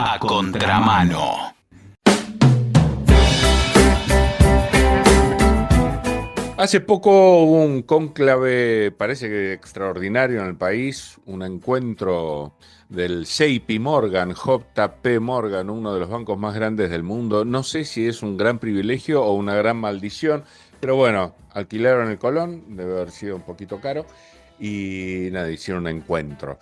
A contramano. Hace poco hubo un cónclave, parece que extraordinario en el país, un encuentro del JP Morgan, JP Morgan, uno de los bancos más grandes del mundo. No sé si es un gran privilegio o una gran maldición, pero bueno, alquilaron el Colón, debe haber sido un poquito caro, y nada, hicieron un encuentro.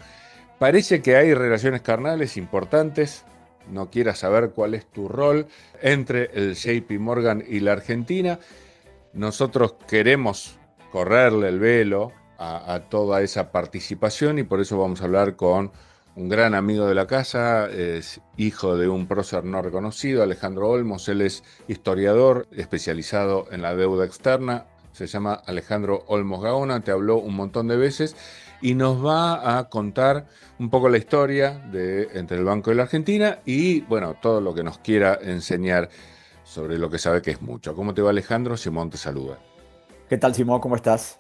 Parece que hay relaciones carnales importantes. No quieras saber cuál es tu rol entre el JP Morgan y la Argentina. Nosotros queremos correrle el velo a toda esa participación y por eso vamos a hablar con un gran amigo de la casa, es hijo de un prócer no reconocido, Alejandro Olmos. Él es historiador especializado en la deuda externa, se llama Alejandro Olmos Gaona, te habló un montón de veces y nos va a contar un poco la historia entre el Banco y la Argentina y bueno, todo lo que nos quiera enseñar sobre lo que sabe que es mucho. ¿Cómo te va, Alejandro? Simón te saluda. ¿Qué tal, Simón? ¿Cómo estás?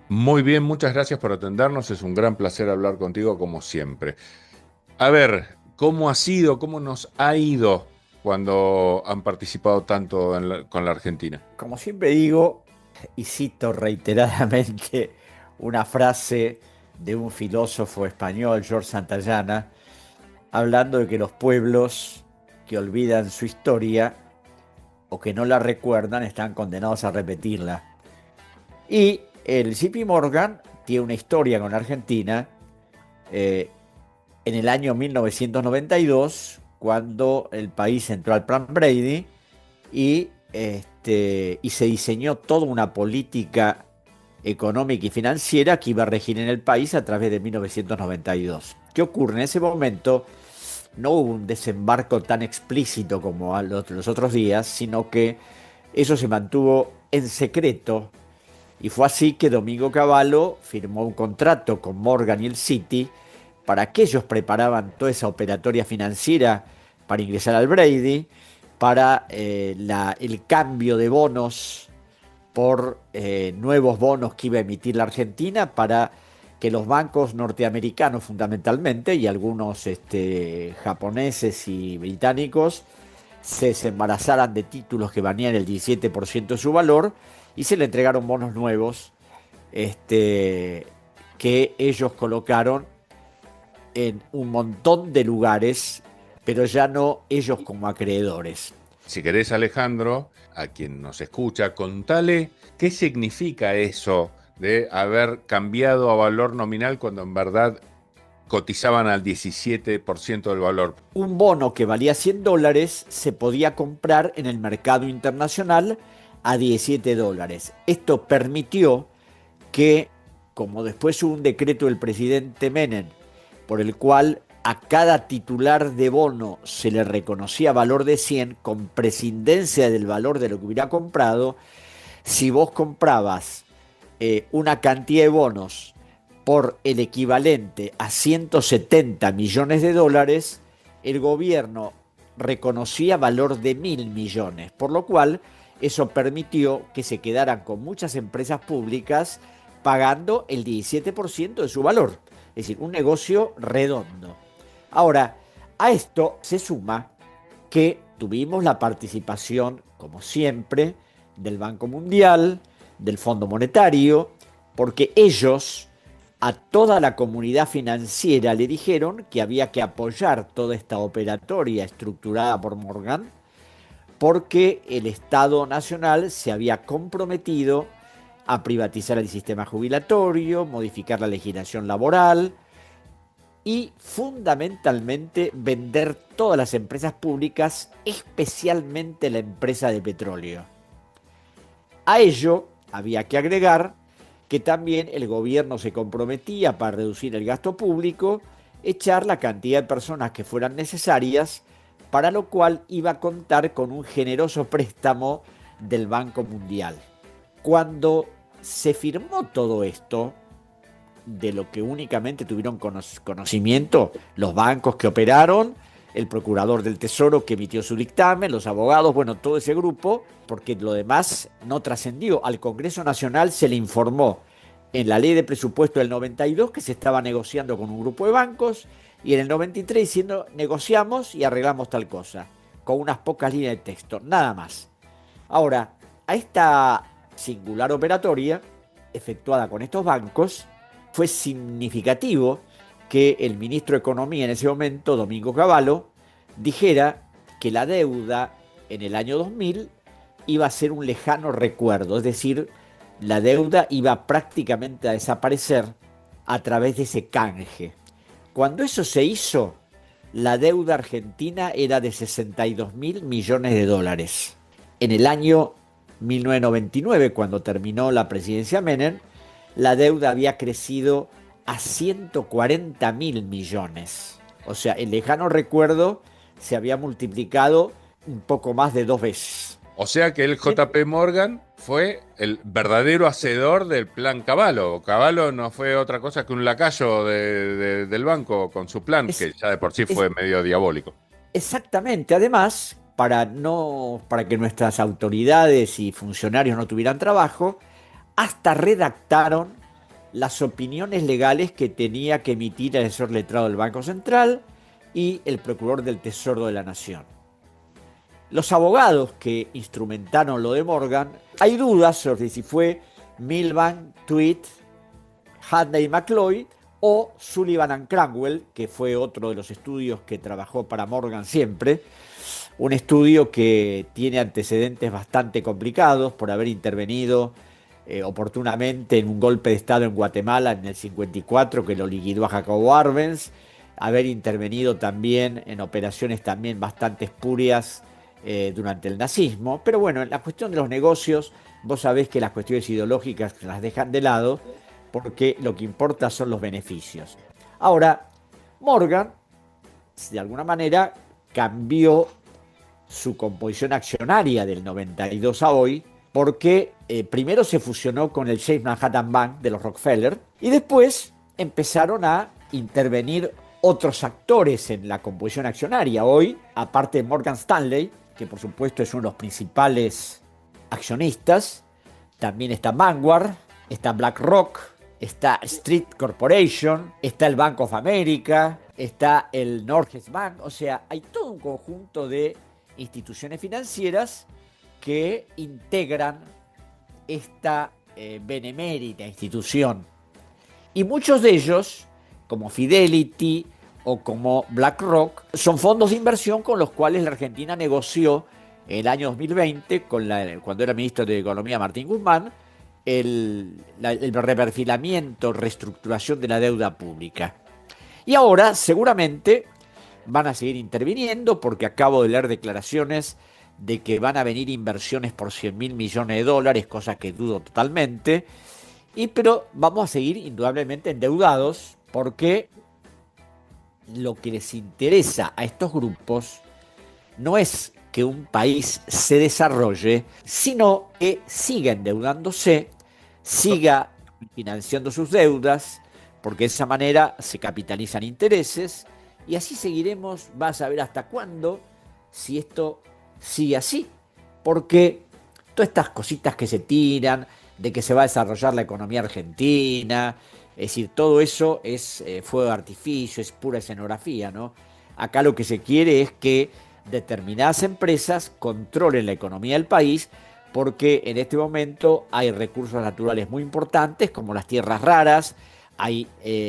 Muy bien, muchas gracias por atendernos. Es un gran placer hablar contigo como siempre. A ver, ¿cómo ha sido, cómo nos ha ido cuando han participado tanto con la Argentina? Como siempre digo, y cito reiteradamente una frase de un filósofo español, George Santayana, hablando de que los pueblos que olvidan su historia o que no la recuerdan están condenados a repetirla. Y el JP Morgan tiene una historia con la Argentina en el año 1992, cuando el país entró al Plan Brady y se diseñó toda una política económica y financiera que iba a regir en el país a través de 1992. ¿Qué ocurre? En ese momento no hubo un desembarco tan explícito como los otros días, sino que eso se mantuvo en secreto. Y fue así que Domingo Cavallo firmó un contrato con Morgan y el Citi para que ellos preparaban toda esa operatoria financiera para ingresar al Brady, para el cambio de bonos por nuevos bonos que iba a emitir la Argentina, para que los bancos norteamericanos fundamentalmente y algunos japoneses y británicos se desembarazaran de títulos que valían el 17% de su valor y se le entregaron bonos nuevos que ellos colocaron en un montón de lugares, pero ya no ellos como acreedores. Si querés, Alejandro, a quien nos escucha, contale qué significa eso de haber cambiado a valor nominal cuando en verdad cotizaban al 17% del valor. Un bono que valía $100 se podía comprar en el mercado internacional a $17. Esto permitió que, como después hubo un decreto del presidente Menem, por el cual a cada titular de bono se le reconocía valor de 100 con prescindencia del valor de lo que hubiera comprado. Si vos comprabas una cantidad de bonos por el equivalente a 170 millones de dólares, el gobierno reconocía valor de 1.000 millones, por lo cual eso permitió que se quedaran con muchas empresas públicas pagando el 17% de su valor. Es decir, un negocio redondo. Ahora, a esto se suma que tuvimos la participación, como siempre, del Banco Mundial, del Fondo Monetario, porque ellos a toda la comunidad financiera le dijeron que había que apoyar toda esta operatoria estructurada por Morgan, porque el Estado Nacional se había comprometido a privatizar el sistema jubilatorio, modificar la legislación laboral y fundamentalmente vender todas las empresas públicas, especialmente la empresa de petróleo. A ello había que agregar que también el gobierno se comprometía, para reducir el gasto público, echar la cantidad de personas que fueran necesarias, para lo cual iba a contar con un generoso préstamo del Banco Mundial. Cuando se firmó todo esto, de lo que únicamente tuvieron conocimiento los bancos que operaron, el procurador del Tesoro que emitió su dictamen, los abogados, bueno, todo ese grupo, porque lo demás no trascendió. Al Congreso Nacional se le informó en la ley de presupuesto del 92 que se estaba negociando con un grupo de bancos y en el 93 diciendo negociamos y arreglamos tal cosa, con unas pocas líneas de texto, nada más. Ahora, a esta singular operatoria efectuada con estos bancos, fue significativo que el ministro de Economía en ese momento, Domingo Cavallo, dijera que la deuda en el año 2000 iba a ser un lejano recuerdo, es decir, la deuda iba prácticamente a desaparecer a través de ese canje. Cuando eso se hizo, la deuda argentina era de 62.000 millones de dólares. En el año 1999, cuando terminó la presidencia Menem, la deuda había crecido a 140.000 millones. O sea, el lejano recuerdo se había multiplicado un poco más de 2 veces. O sea que el JP Morgan fue el verdadero hacedor del plan Cavallo. Cavallo no fue otra cosa que un lacayo del banco con su plan, que ya de por sí fue medio diabólico. Exactamente. Además, para que nuestras autoridades y funcionarios no tuvieran trabajo, hasta redactaron las opiniones legales que tenía que emitir el asesor letrado del Banco Central y el procurador del Tesoro de la Nación. Los abogados que instrumentaron lo de Morgan, hay dudas sobre si fue Milbank, Tweed, Hadley McLeod o Sullivan and Cranwell, que fue otro de los estudios que trabajó para Morgan siempre. Un estudio que tiene antecedentes bastante complicados por haber intervenido oportunamente en un golpe de Estado en Guatemala en el 54 que lo liquidó a Jacobo Arbenz, haber intervenido también en operaciones también bastante espurias durante el nazismo. Pero bueno, en la cuestión de los negocios, vos sabés que las cuestiones ideológicas las dejan de lado porque lo que importa son los beneficios. Ahora, Morgan, de alguna manera, cambió su composición accionaria del 92 a hoy, porque primero se fusionó con el Chase Manhattan Bank de los Rockefeller y después empezaron a intervenir otros actores en la composición accionaria. Hoy, aparte de Morgan Stanley, que por supuesto es uno de los principales accionistas, también está Vanguard, está BlackRock, está Street Corporation, está el Bank of America, está el Norges Bank. O sea, hay todo un conjunto de instituciones financieras que integran esta benemérita institución. Y muchos de ellos, como Fidelity o como BlackRock, son fondos de inversión con los cuales la Argentina negoció en el año 2020, cuando era ministro de Economía Martín Guzmán, el reperfilamiento, reestructuración de la deuda pública. Y ahora seguramente van a seguir interviniendo porque acabo de leer declaraciones de que van a venir inversiones por 100.000 millones de dólares, cosa que dudo totalmente. Pero vamos a seguir indudablemente endeudados porque lo que les interesa a estos grupos no es que un país se desarrolle, sino que siga endeudándose, siga financiando sus deudas, porque de esa manera se capitalizan intereses y así seguiremos, vas a ver hasta cuándo, si esto sigue así, porque todas estas cositas que se tiran, de que se va a desarrollar la economía argentina, es decir, todo eso es fuego de artificio, es pura escenografía, ¿no? Acá lo que se quiere es que determinadas empresas controlen la economía del país, porque en este momento hay recursos naturales muy importantes, como las tierras raras, hay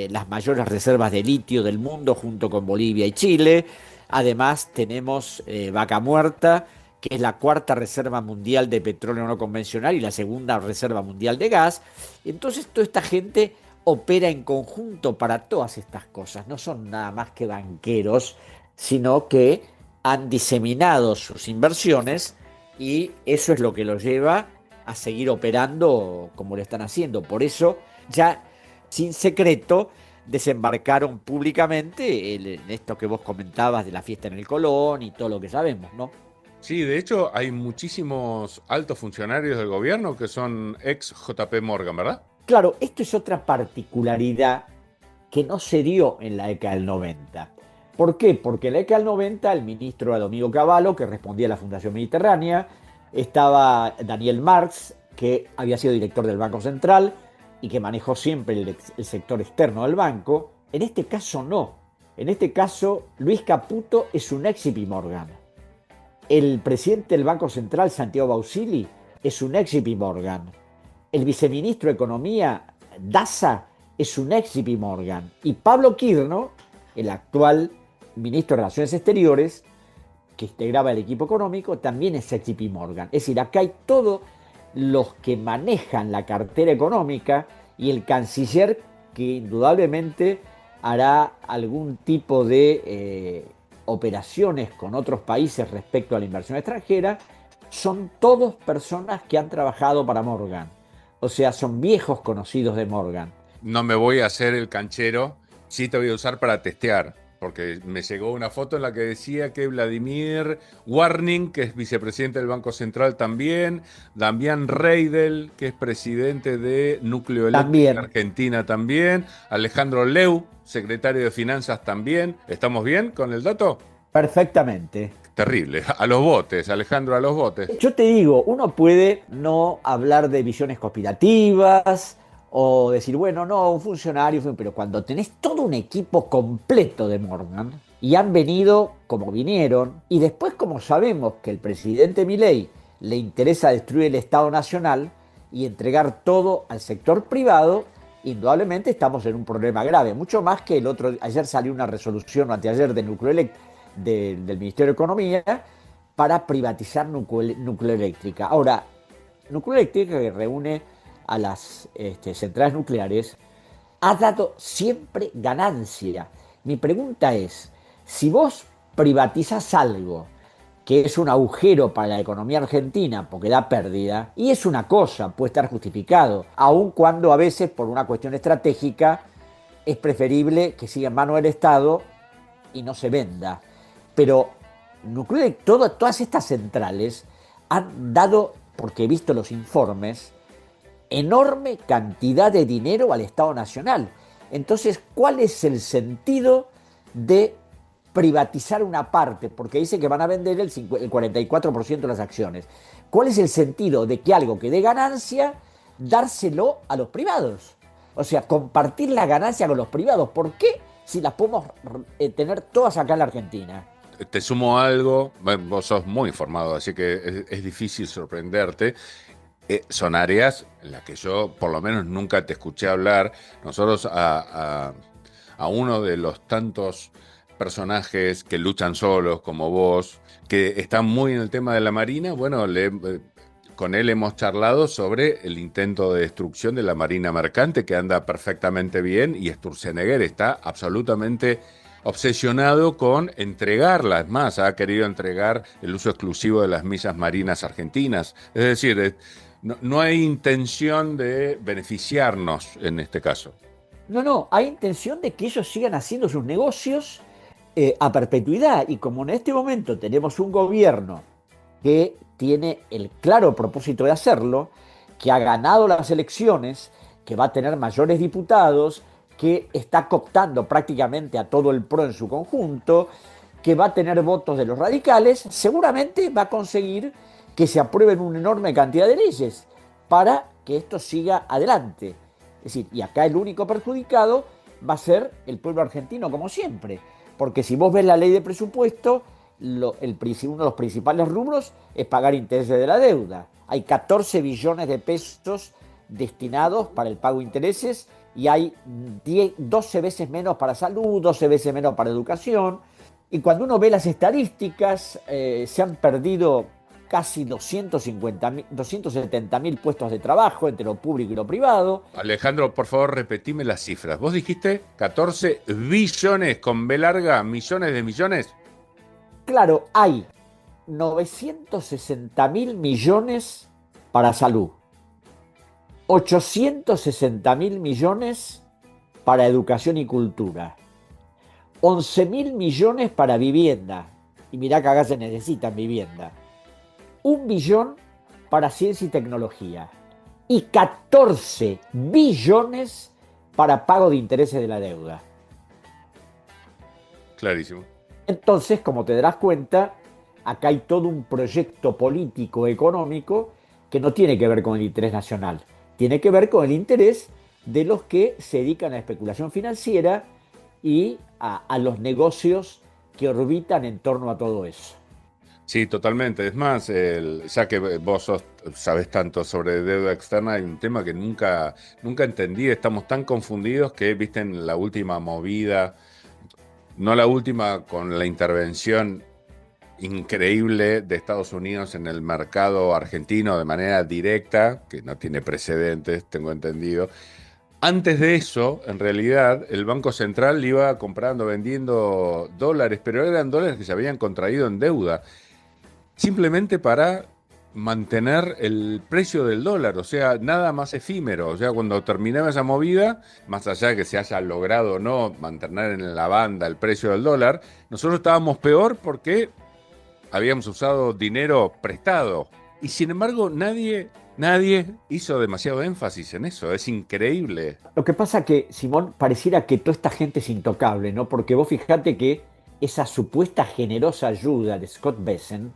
las mayores reservas de litio del mundo junto con Bolivia y Chile. Además tenemos Vaca Muerta, que es la cuarta reserva mundial de petróleo no convencional y la segunda reserva mundial de gas. Entonces toda esta gente opera en conjunto para todas estas cosas. No son nada más que banqueros, sino que han diseminado sus inversiones y eso es lo que los lleva a seguir operando como lo están haciendo. Por eso ya sin secreto desembarcaron públicamente en esto que vos comentabas de la fiesta en el Colón y todo lo que sabemos, ¿no? Sí, de hecho hay muchísimos altos funcionarios del gobierno que son ex JP Morgan, ¿verdad? Claro, esto es otra particularidad que no se dio en la década del 90. ¿Por qué? Porque en la década del 90 el ministro era Domingo Cavallo, que respondía a la Fundación Mediterránea, estaba Daniel Marx, que había sido director del Banco Central y que manejó siempre el sector externo del banco. En este caso no. En este caso, Luis Caputo es un ex JP Morgan. El presidente del Banco Central, Santiago Bausili, es un ex JP Morgan. El viceministro de Economía, Daza, es un ex JP Morgan. Y Pablo Quirno, el actual ministro de Relaciones Exteriores, que integraba el equipo económico, también es ex JP Morgan. Es decir, acá hay todos los que manejan la cartera económica y el canciller que indudablemente hará algún tipo de operaciones con otros países respecto a la inversión extranjera, son todos personas que han trabajado para Morgan. O sea, son viejos conocidos de Morgan. No me voy a hacer el canchero, sí te voy a usar para testear, porque me llegó una foto en la que decía que Vladimir Warning, que es vicepresidente del Banco Central también, Damián Reidel, que es presidente de Núcleo Eléctrico También. Argentina también, Alejandro Leu, secretario de Finanzas también. ¿Estamos bien con el dato? Perfectamente. Terrible. A los botes, Alejandro, a los botes. Yo te digo, uno puede no hablar de visiones conspirativas o decir, bueno, no, un funcionario, pero cuando tenés todo un equipo completo de Morgan y han venido como vinieron, y después como sabemos que el presidente Milei le interesa destruir el Estado Nacional y entregar todo al sector privado, indudablemente estamos en un problema grave, mucho más que el otro. Ayer salió una resolución, o anteayer, de del Ministerio de Economía para privatizar Nucleoeléctrica. Ahora, Nucleoeléctrica, que reúne a las centrales nucleares, ha dado siempre ganancia. Mi pregunta es, si vos privatizás algo que es un agujero para la economía argentina porque da pérdida, y es una cosa, puede estar justificado, aun cuando a veces por una cuestión estratégica es preferible que siga en manos del Estado y no se venda. Pero todas estas centrales han dado, porque he visto los informes, enorme cantidad de dinero al Estado Nacional. Entonces, ¿cuál es el sentido de privatizar una parte? Porque dice que van a vender el 44% de las acciones. ¿Cuál es el sentido de que algo que dé ganancia, dárselo a los privados? O sea, compartir la ganancia con los privados. ¿Por qué si las podemos tener todas acá en la Argentina? Te sumo algo, bueno, vos sos muy informado, así que es difícil sorprenderte. Son áreas en las que yo por lo menos nunca te escuché hablar. Nosotros a uno de los tantos personajes que luchan solos como vos, que están muy en el tema de la Marina, bueno, con él hemos charlado sobre el intento de destrucción de la Marina Mercante, que anda perfectamente bien, y Sturzenegger está absolutamente obsesionado con entregarlas. Más, ha querido entregar el uso exclusivo de las millas marinas argentinas. Es decir, no hay intención de beneficiarnos en este caso. No, hay intención de que ellos sigan haciendo sus negocios a perpetuidad. Y como en este momento tenemos un gobierno que tiene el claro propósito de hacerlo, que ha ganado las elecciones, que va a tener mayores diputados, que está cooptando prácticamente a todo el PRO en su conjunto, que va a tener votos de los radicales, seguramente va a conseguir que se aprueben una enorme cantidad de leyes para que esto siga adelante. Es decir, y acá el único perjudicado va a ser el pueblo argentino, como siempre. Porque si vos ves la ley de presupuesto, uno de los principales rubros es pagar intereses de la deuda. Hay 14 billones de pesos destinados para el pago de intereses y hay 12 veces menos para salud, 12 veces menos para educación. Y cuando uno ve las estadísticas, se han perdido casi 270.000 puestos de trabajo entre lo público y lo privado. Alejandro, por favor, repetime las cifras. Vos dijiste 14 billones con B larga, millones de millones. Claro, hay 960.000 millones para salud, 860.000 millones para educación y cultura, 11.000 millones para vivienda, y mirá que acá se necesitan vivienda, 1 billón para ciencia y tecnología, y 14 billones para pago de intereses de la deuda. Clarísimo. Entonces, como te darás cuenta, acá hay todo un proyecto político económico que no tiene que ver con el interés nacional, tiene que ver con el interés de los que se dedican a la especulación financiera y a los negocios que orbitan en torno a todo eso. Sí, totalmente. Es más, ya que sabés tanto sobre deuda externa, hay un tema que nunca entendí. Estamos tan confundidos que, viste, en la última movida, no la última con la intervención increíble de Estados Unidos en el mercado argentino de manera directa, que no tiene precedentes, tengo entendido. Antes de eso, en realidad, el Banco Central iba comprando, vendiendo dólares, pero eran dólares que se habían contraído en deuda, simplemente para mantener el precio del dólar, o sea, nada más efímero. O sea, cuando terminaba esa movida, más allá de que se haya logrado o no mantener en la banda el precio del dólar, nosotros estábamos peor porque habíamos usado dinero prestado. Y sin embargo, nadie hizo demasiado énfasis en eso. Es increíble. Lo que pasa que, Simón, pareciera que toda esta gente es intocable, ¿no? Porque vos fijate que esa supuesta generosa ayuda de Scott Bessent,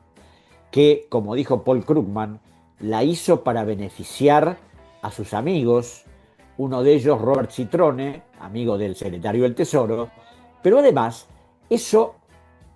que, como dijo Paul Krugman, la hizo para beneficiar a sus amigos, uno de ellos Robert Citrone, amigo del secretario del Tesoro, pero además eso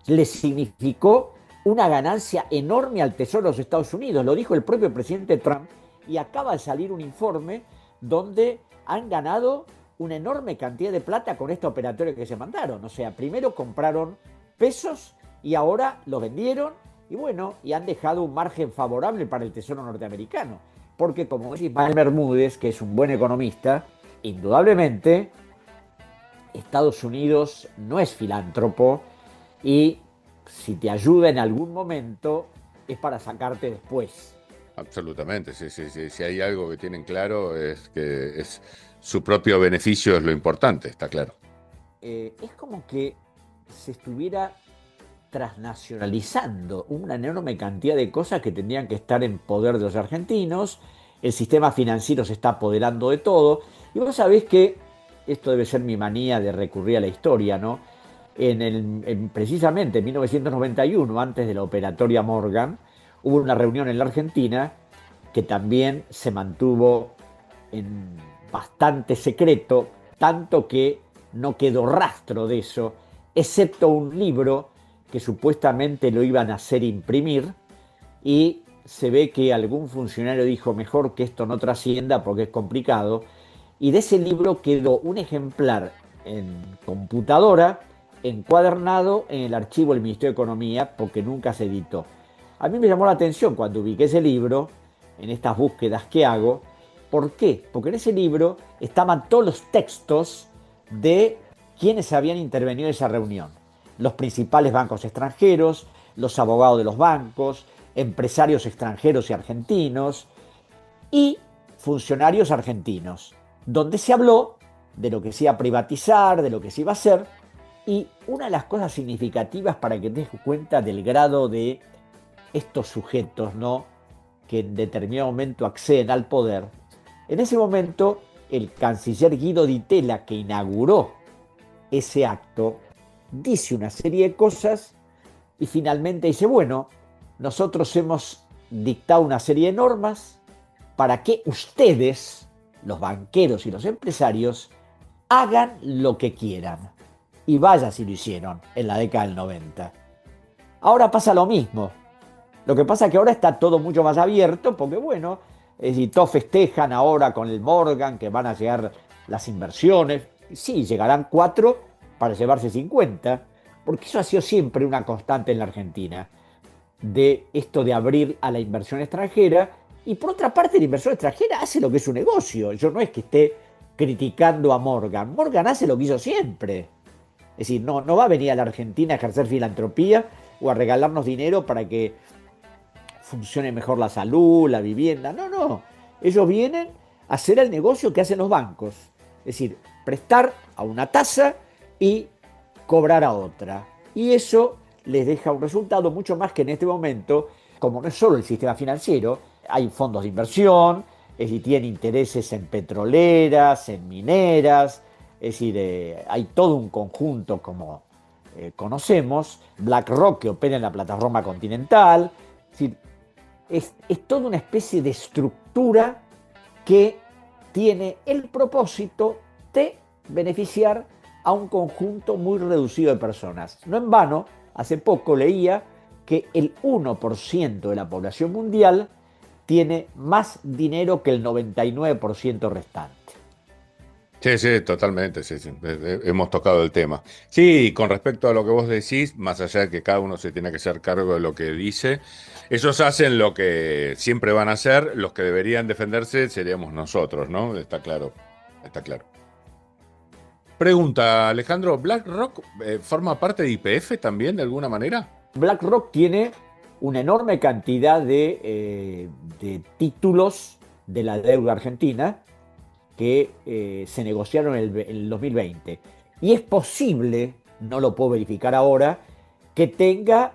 le significó una ganancia enorme al Tesoro de los Estados Unidos, lo dijo el propio presidente Trump, y acaba de salir un informe donde han ganado una enorme cantidad de plata con este operatorio que se mandaron. O sea, primero compraron pesos y ahora los vendieron y bueno, y han dejado un margen favorable para el Tesoro norteamericano. Porque como dice Ismael Bermúdez, que es un buen economista, indudablemente Estados Unidos no es filántropo y si te ayuda en algún momento es para sacarte después. Absolutamente, sí. Si hay algo que tienen claro es que es su propio beneficio es lo importante, está claro. Es como que se estuviera transnacionalizando una enorme cantidad de cosas que tendrían que estar en poder de los argentinos. El sistema financiero se está apoderando de todo. Y vos sabés que esto debe ser mi manía de recurrir a la historia, ¿no? Precisamente en 1991, antes de la operatoria Morgan, hubo una reunión en la Argentina que también se mantuvo en bastante secreto, tanto que no quedó rastro de eso, excepto un libro que supuestamente lo iban a hacer imprimir y se ve que algún funcionario dijo mejor que esto no trascienda porque es complicado, y de ese libro quedó un ejemplar en computadora encuadernado en el archivo del Ministerio de Economía porque nunca se editó. A mí me llamó la atención cuando ubiqué ese libro, en estas búsquedas que hago. ¿Por qué? Porque en ese libro estaban todos los textos de quienes habían intervenido en esa reunión. Los principales bancos extranjeros, los abogados de los bancos, empresarios extranjeros y argentinos y funcionarios argentinos, donde se habló de lo que se iba a privatizar, de lo que se iba a hacer. Y una de las cosas significativas para que te des cuenta del grado de estos sujetos, ¿no?, que en determinado momento acceden al poder, en ese momento el canciller Guido Di Tella, que inauguró ese acto, dice una serie de cosas y finalmente dice, bueno, nosotros hemos dictado una serie de normas para que ustedes, los banqueros y los empresarios, hagan lo que quieran. Y vaya si lo hicieron en la década del 90. Ahora pasa lo mismo. Lo que pasa es que ahora está todo mucho más abierto porque, bueno, todos festejan ahora con el Morgan que van a llegar las inversiones. Sí, llegarán 4 para llevarse 50, porque eso ha sido siempre una constante en la Argentina, de esto de abrir a la inversión extranjera. Y por otra parte, la inversión extranjera hace lo que es su negocio. Yo no es que esté criticando a Morgan. Morgan hace lo que hizo siempre. Es decir, no va a venir a la Argentina a ejercer filantropía o a regalarnos dinero para que funcione mejor la salud, la vivienda. No. Ellos vienen a hacer el negocio que hacen los bancos. Es decir, prestar a una tasa y cobrar a otra. Y eso les deja un resultado mucho más que en este momento, como no es solo el sistema financiero, hay fondos de inversión, es decir, tienen intereses en petroleras, en mineras, es decir, hay todo un conjunto como conocemos, BlackRock que opera en la plataforma continental, es decir, es toda una especie de estructura que tiene el propósito de beneficiar a un conjunto muy reducido de personas. No en vano, hace poco leía que el 1% de la población mundial tiene más dinero que el 99% restante. Sí, sí, totalmente, sí, sí. Hemos tocado el tema. Sí, y con respecto a lo que vos decís, más allá de que cada uno se tiene que hacer cargo de lo que dice, ellos hacen lo que siempre van a hacer, los que deberían defenderse seríamos nosotros, ¿no? Está claro, está claro. Pregunta, Alejandro, ¿BlackRock forma parte de YPF también de alguna manera? BlackRock tiene una enorme cantidad de títulos de la deuda argentina que se negociaron en el 2020. Y es posible, no lo puedo verificar ahora, que tenga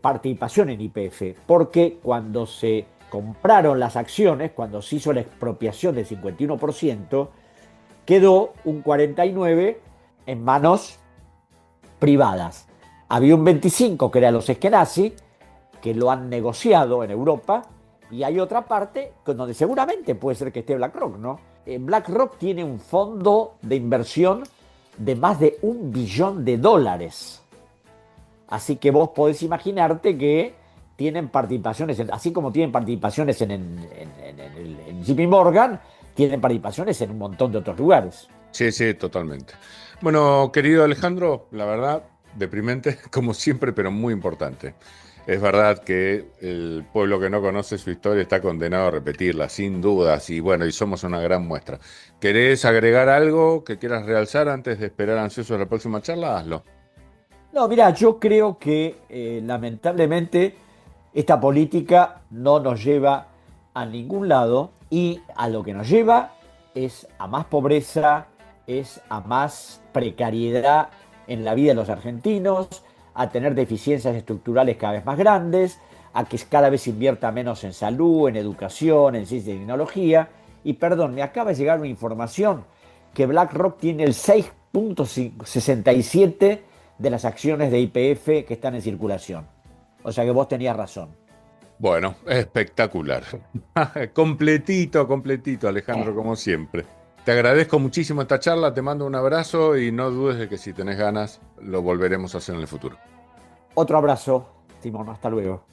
participación en YPF, porque cuando se compraron las acciones, cuando se hizo la expropiación del 51%, quedó un 49% en manos privadas. Había un 25% que eran los Eskenazi, que lo han negociado en Europa, y hay otra parte donde seguramente puede ser que esté BlackRock, ¿no? BlackRock tiene un fondo de inversión de más de $1 billón. Así que vos podés imaginarte que tienen participaciones, así como tienen participaciones en JP Morgan, tienen participaciones en un montón de otros lugares. Sí, sí, totalmente. Bueno, querido Alejandro, la verdad, deprimente, como siempre, pero muy importante. Es verdad que el pueblo que no conoce su historia está condenado a repetirla, sin dudas, y bueno, y somos una gran muestra. ¿Querés agregar algo que quieras realzar antes de esperar ansioso la próxima charla? Hazlo. No, mira, yo creo que lamentablemente esta política no nos lleva a ningún lado y a lo que nos lleva es a más pobreza, es a más precariedad en la vida de los argentinos, a tener deficiencias estructurales cada vez más grandes, a que cada vez se invierta menos en salud, en educación, en ciencia y tecnología. Y perdón, me acaba de llegar una información que BlackRock tiene el 6,67% de las acciones de YPF que están en circulación. O sea que vos tenías razón. Bueno, espectacular. Completito, completito, Alejandro, como siempre. Te agradezco muchísimo esta charla, te mando un abrazo y no dudes de que si tenés ganas lo volveremos a hacer en el futuro. Otro abrazo, Simón, hasta luego.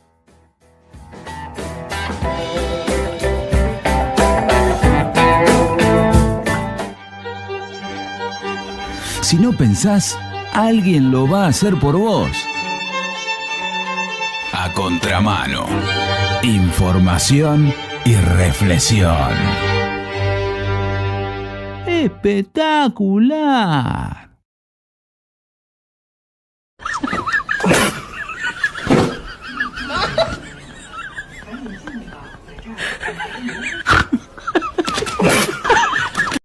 Si no pensás, alguien lo va a hacer por vos. A contramano. Información y reflexión. ¡Espectacular!